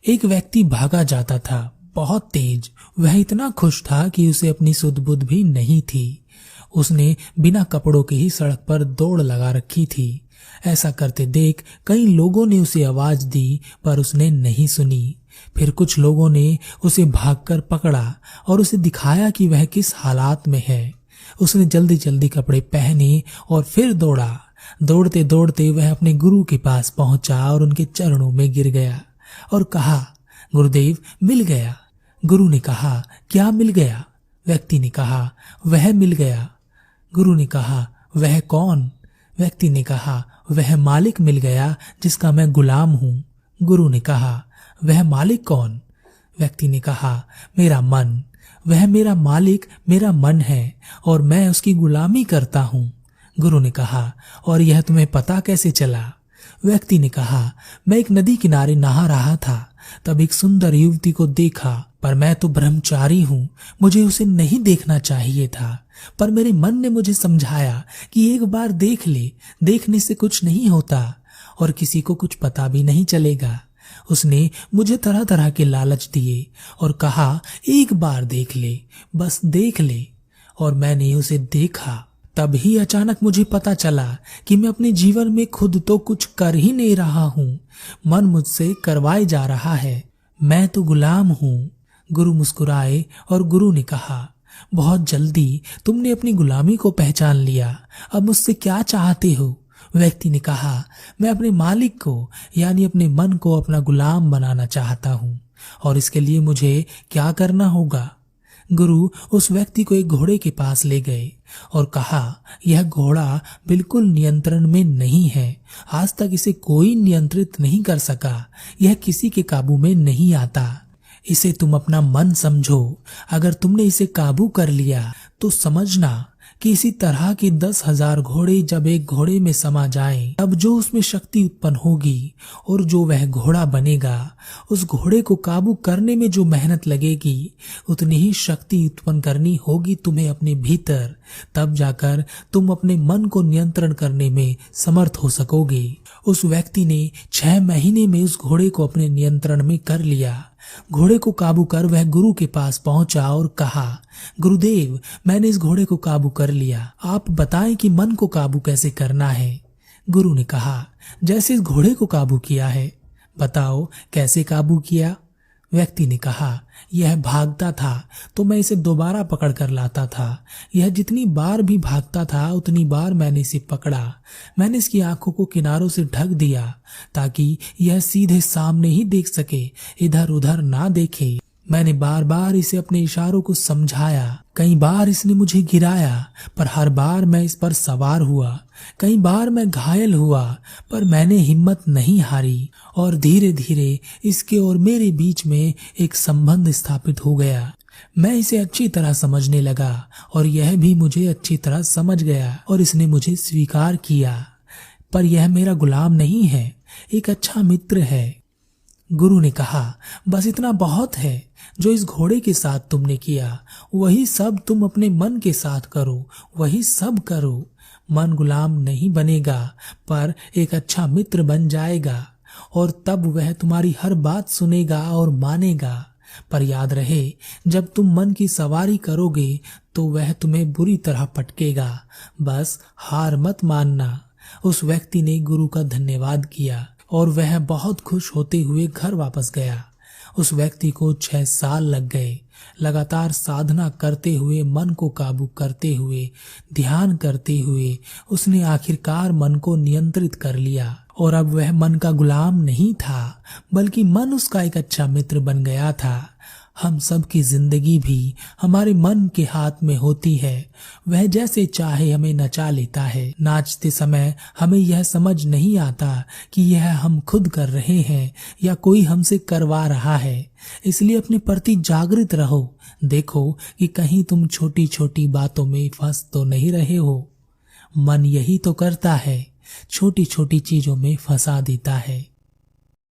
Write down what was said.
एक व्यक्ति भागा जाता था, बहुत तेज। वह इतना खुश था कि उसे अपनी सुध बुध भी नहीं थी। उसने बिना कपड़ों के ही सड़क पर दौड़ लगा रखी थी। ऐसा करते देख कई लोगों ने उसे आवाज दी, पर उसने नहीं सुनी। फिर कुछ लोगों ने उसे भागकर पकड़ा और उसे दिखाया कि वह किस हालात में है। उसने जल्दी जल्दी कपड़े पहने और फिर दौड़ा। दौड़ते दौड़ते वह अपने गुरु के पास पहुंचा और उनके चरणों में गिर गया और कहा, गुरुदेव, मिल गया। गुरु ने कहा, क्या मिल गया? व्यक्ति ने कहा, वह मिल गया। गुरु ने कहा, वह कौन? व्यक्ति ने कहा, वह मालिक मिल गया जिसका मैं गुलाम हूं। गुरु ने कहा, वह मालिक कौन? व्यक्ति ने कहा, मेरा मन। वह मेरा मालिक मेरा मन है और मैं उसकी गुलामी करता हूं। गुरु ने कहा, और यह तुम्हें पता कैसे चला? व्यक्ति ने कहा, मैं एक नदी किनारे नहा रहा था, तब एक सुंदर युवती को देखा, पर मैं तो ब्रह्मचारी हूँ, मुझे उसे नहीं देखना चाहिए था। पर मेरे मन ने मुझे समझाया कि एक बार देख ले, देखने से कुछ नहीं होता और किसी को कुछ पता भी नहीं चलेगा। उसने मुझे तरह तरह के लालच दिए और कहा, एक बार देख ले, बस देख ले। और मैंने उसे देखा। तभी अचानक मुझे पता चला कि मैं अपने जीवन में खुद तो कुछ कर ही नहीं रहा हूँ, मन मुझसे करवाए जा रहा है। मैं तो गुलाम हूँ। गुरु मुस्कुराए और गुरु ने कहा, बहुत जल्दी तुमने अपनी गुलामी को पहचान लिया, अब मुझसे क्या चाहते हो? व्यक्ति ने कहा, मैं अपने मालिक को यानी अपने मन को अपना गुलाम बनाना चाहता हूँ, और इसके लिए मुझे क्या करना होगा? गुरु उस व्यक्ति को एक घोड़े के पास ले गए और कहा, यह घोड़ा बिल्कुल नियंत्रण में नहीं है, आज तक इसे कोई नियंत्रित नहीं कर सका, यह किसी के काबू में नहीं आता। इसे तुम अपना मन समझो, अगर तुमने इसे काबू कर लिया तो समझना कि इसी तरह के 10,000 घोड़े जब एक घोड़े में समा जाएं, तब जो उसमें शक्ति उत्पन्न होगी और जो वह घोड़ा बनेगा, उस घोड़े को काबू करने में जो मेहनत लगेगी, उतनी ही शक्ति उत्पन्न करनी होगी तुम्हें अपने भीतर। तब जाकर तुम अपने मन को नियंत्रण करने में समर्थ हो सकोगे। उस व्यक्ति ने 6 महीने में उस घोड़े को अपने नियंत्रण में कर लिया। घोड़े को काबू कर वह गुरु के पास पहुंचा और कहा, गुरुदेव, मैंने इस घोड़े को काबू कर लिया, आप बताएं कि मन को काबू कैसे करना है। गुरु ने कहा, जैसे इस घोड़े को काबू किया है, बताओ कैसे काबू किया? व्यक्ति ने कहा, यह भागता था तो मैं इसे दोबारा पकड़ कर लाता था। यह जितनी बार भी भागता था उतनी बार मैंने इसे पकड़ा। मैंने इसकी आंखों को किनारों से ढक दिया ताकि यह सीधे सामने ही देख सके, इधर उधर ना देखे। मैंने बार बार इसे अपने इशारों को समझाया। कई बार इसने मुझे गिराया, पर हर बार मैं इस पर सवार हुआ। कई बार मैं घायल हुआ, पर मैंने हिम्मत नहीं हारी और धीरे धीरे इसके और मेरे बीच में एक संबंध स्थापित हो गया। मैं इसे अच्छी तरह समझने लगा और यह भी मुझे अच्छी तरह समझ गया और इसने मुझे स्वीकार किया। पर यह मेरा गुलाम नहीं है, एक अच्छा मित्र है। गुरु ने कहा, बस इतना बहुत है। जो इस घोड़े के साथ तुमने किया वही सब तुम अपने मन के साथ करो, वही सब करो। मन गुलाम नहीं बनेगा, पर एक अच्छा मित्र बन जाएगा और तब वह तुम्हारी हर बात सुनेगा और मानेगा। पर याद रहे, जब तुम मन की सवारी करोगे तो वह तुम्हें बुरी तरह पटकेगा। बस हार मत मानना। उस व्यक्ति ने गुरु का धन्यवाद किया और वह बहुत खुश होते हुए घर वापस गया। उस व्यक्ति को 6 साल लग गए। लगातार साधना करते हुए, मन को काबू करते हुए, ध्यान करते हुए उसने आखिरकार मन को नियंत्रित कर लिया और अब वह मन का गुलाम नहीं था, बल्कि मन उसका एक अच्छा मित्र बन गया था। हम सब की जिंदगी भी हमारे मन के हाथ में होती है। वह जैसे चाहे हमें नचा लेता है। नाचते समय हमें यह समझ नहीं आता कि यह हम खुद कर रहे हैं या कोई हमसे करवा रहा है। इसलिए अपने प्रति जागृत रहो। देखो कि कहीं तुम छोटी छोटी बातों में फंस तो नहीं रहे हो। मन यही तो करता है, छोटी छोटी चीजों में फंसा देता है।